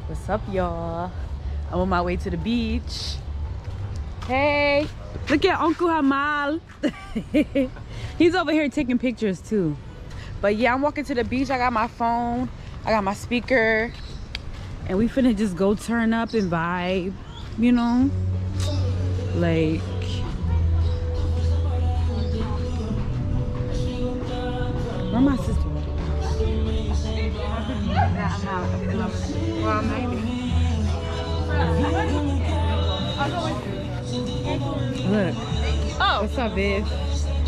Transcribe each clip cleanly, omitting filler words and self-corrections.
What's up, y'all? I'm on my way to the beach. Hey, look at Uncle Hamal. He's over here taking pictures too. But yeah, I'm walking to the beach. I got my phone, I got my speaker, and we finna just go turn up and vibe, you know? Like, where my sister? Well, maybe. Look. Oh. What's up, Viv?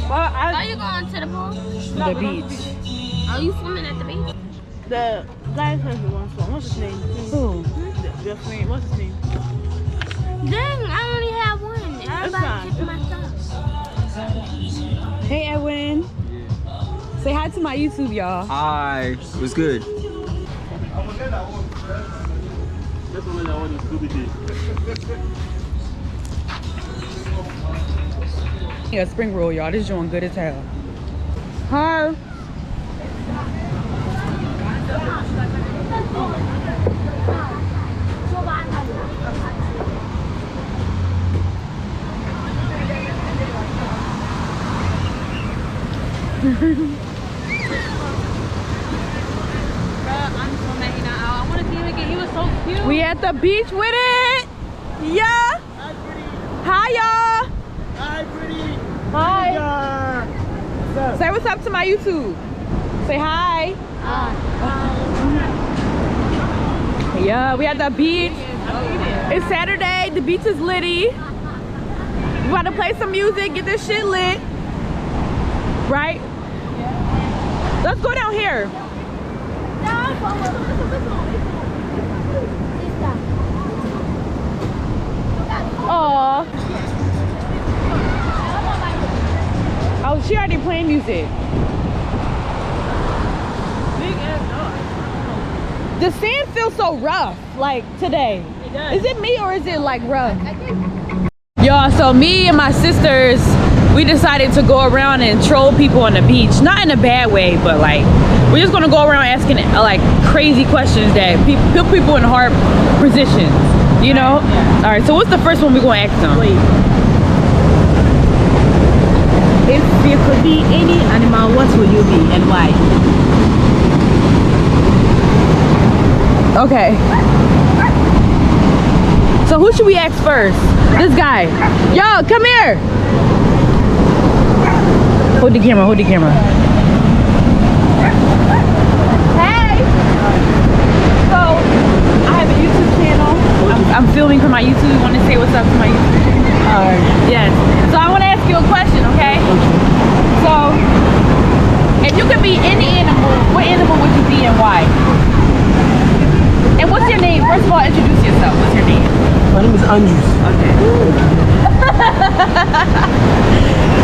Well, are you going to the pool? The beach. Are you swimming at the beach? The guy says he wants one. What's his name? Who? The friend. What's his name? Dang, I only have one. Everybody took my stuff. Hey, Edwin. Say hi to my YouTube, y'all. Hi, it was good. Yeah, spring roll, y'all. This joint good as hell. Hi. We at the beach with it. Yeah. Hi, y'all. Hi, pretty. Hi. Say what's up to my YouTube. Say hi. Yeah, we at the beach. It's Saturday. The beach is litty. We about to play some music, get this shit lit. Right? Let's go down here. Aww. Oh, she already playing music. The sand feels so rough, like today. Is it me or is it like rough? Y'all, so me and my sisters, we decided to go around and troll people on the beach. Not in a bad way, but like, we're just gonna go around asking like crazy questions that put people in hard positions, you know? Yeah. All right, so what's the first one we're gonna ask them? Wait. If you could be any animal, what would you be and why? Okay. So who should we ask first? This guy. Yo, come here. Hold the camera, hold the camera. Hey. So, I have a YouTube channel. I'm filming for my YouTube. You want to say what's up to my YouTube? Alright. Yes. So I want to ask you a question, okay? So, if you could be any animal, what animal would you be and why? And what's your name? First of all, introduce yourself. What's your name? My name is Andrews. Okay.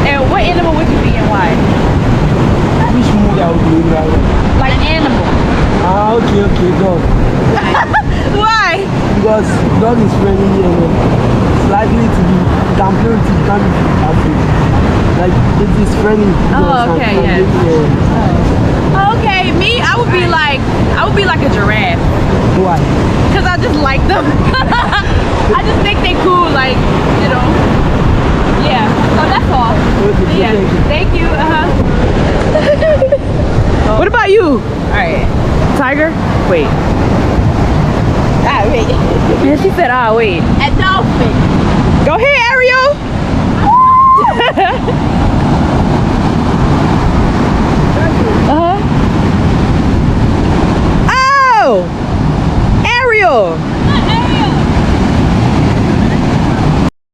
And what animal would you be and why? Which movie I would be in right now? Like an animal. Ah, okay, dog. Why? Because dog is friendly and it's likely to be, can play with it, can be afraid. Like, it is friendly. Oh, okay, yes. Okay, me, I would be like a giraffe. Why? Cause I just like them. I just think they cool, like, you know. Yeah. So that's all. Okay, Yeah. Thank you. What about you? Alright. Tiger? Wait. Wait. And she said, wait. A dolphin. Go ahead, Ariel. Oh! Ariel!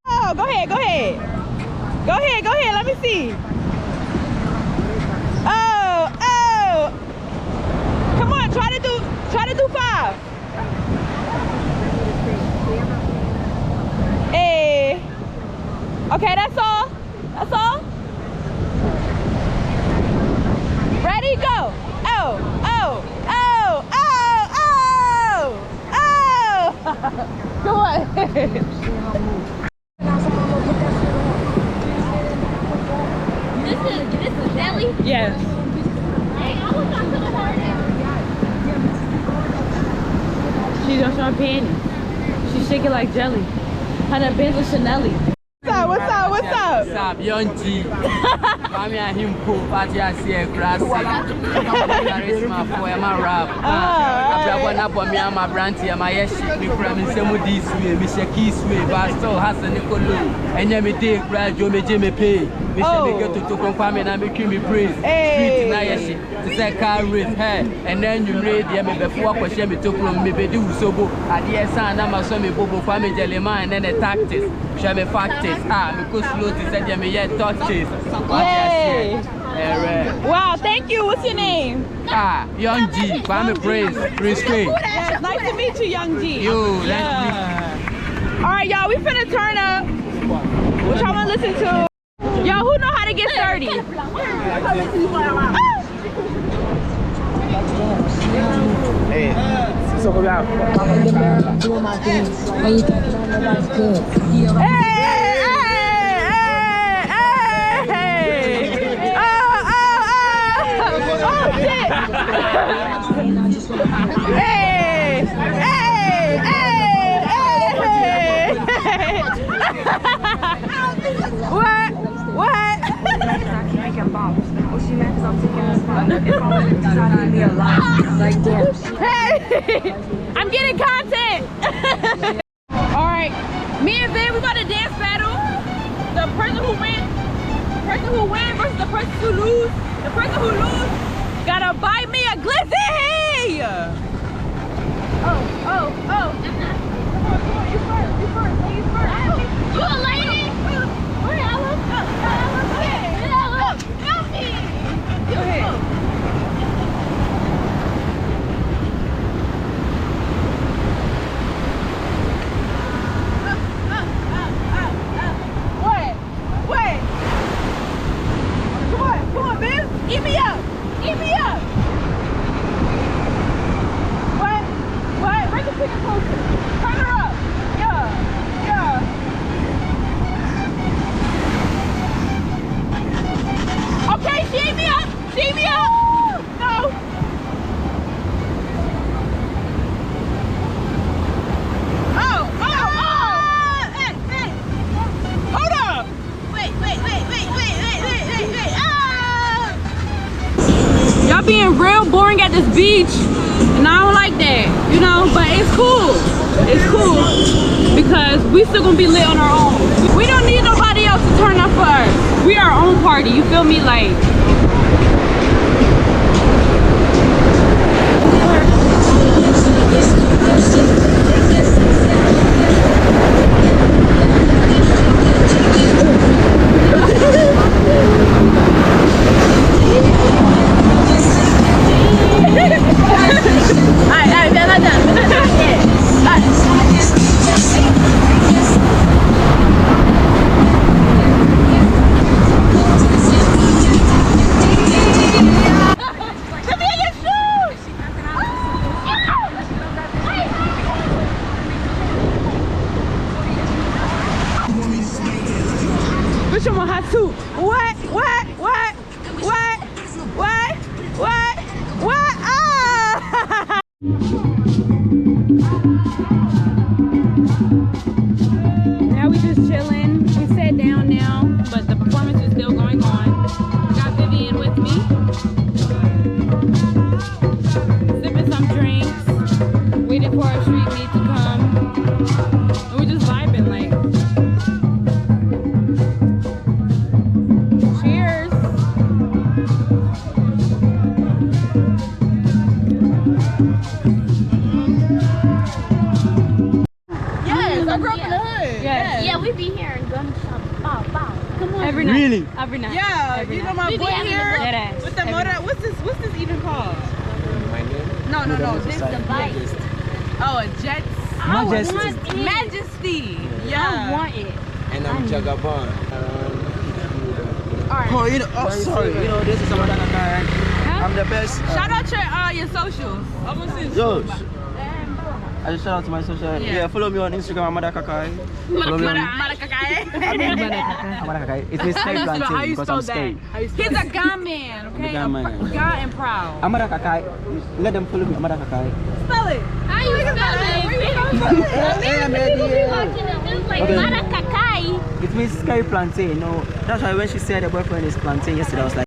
Oh, go ahead. Go ahead, let me see. Oh! Come on, try to do 5. Hey. Okay, that's all. Ready, go. Oh. She don't show her panties. She shake it like jelly. How that Benz with Chanelli. What's up? What's up, young G? I'm here, him poor party. I see a grass. I'm a rap. I'm a brandy. I'm a yes. Me from some this way. Me shake this way. But still has a Nicolo. And then me take graduate. Me Jimmy pay. Me should get to come and make me praise. Street na yes. To say car rate. And then you read me before I share me to from me be do so. At the end, I'm a son of Bobo family jellyman and then the tactics. Share me factors. Because slow to say me yet touches. Wow, thank you. What's your name? Young G. Family praise. Respect. Yes, nice to meet you, Young G. You, All right, y'all, we finna turn up. What y'all wanna listen to? Y'all, who know how to get 30? Hey, so we are doing my things. When you talking about that's good. What? Hey, I'm getting content. All right, me and Vin, we about to dance battle. The person who wins versus the person who lose. The person who lose gotta buy me a glizzy. Oh. Come on, you first. You a lady? Wait, I look up. Help me. Go ahead. Wait. Come on, man. Eat me up. What? Bring the picture closer. Turn her up. Yeah. Okay, she ate me up. No. Oh. Hey. Hold up. Wait. Y'all being real boring at this beach, and I don't like that, but it's cool. Because we still gonna be lit on our own. We don't need nobody else to turn up for us. We our own party, you feel me? Like, bitch, I'm a hot suit. What? Now we just chilling. We sat down now, but the performance is still going on. Got Vivian with me. Sipping some drinks. Waiting for our street meet to come. And we're just vibing, like. Cheers. Yes, I grew up in the hood. Yes. Yeah, we be here in gun shop. Bow. Come on. Every night. Really? Every night. Yeah, Every you know night. my boy here Deadass. with the Every motor. night. What's this even called? My name? No. This The bike. Oh, a jet. I Majesty. want it. Majesty. I Yeah. want it. And I'm Jagabon. Oh, sorry. This is someone Huh? I'm the best. Shout out your socials. Yo, I just shout out to my social. Yeah, follow me on Instagram, Amada Kakai. Follow me on Amada Kakai. It means Sky Plantain because I'm Sky. He's a guy man, okay? Guy man. Guy and proud. Amada Kakai. Let them follow me, Amada Kakai. Spell it. How you spell it? It means Sky Plantain. No, that's why when she said her boyfriend is plantain yesterday, I was like.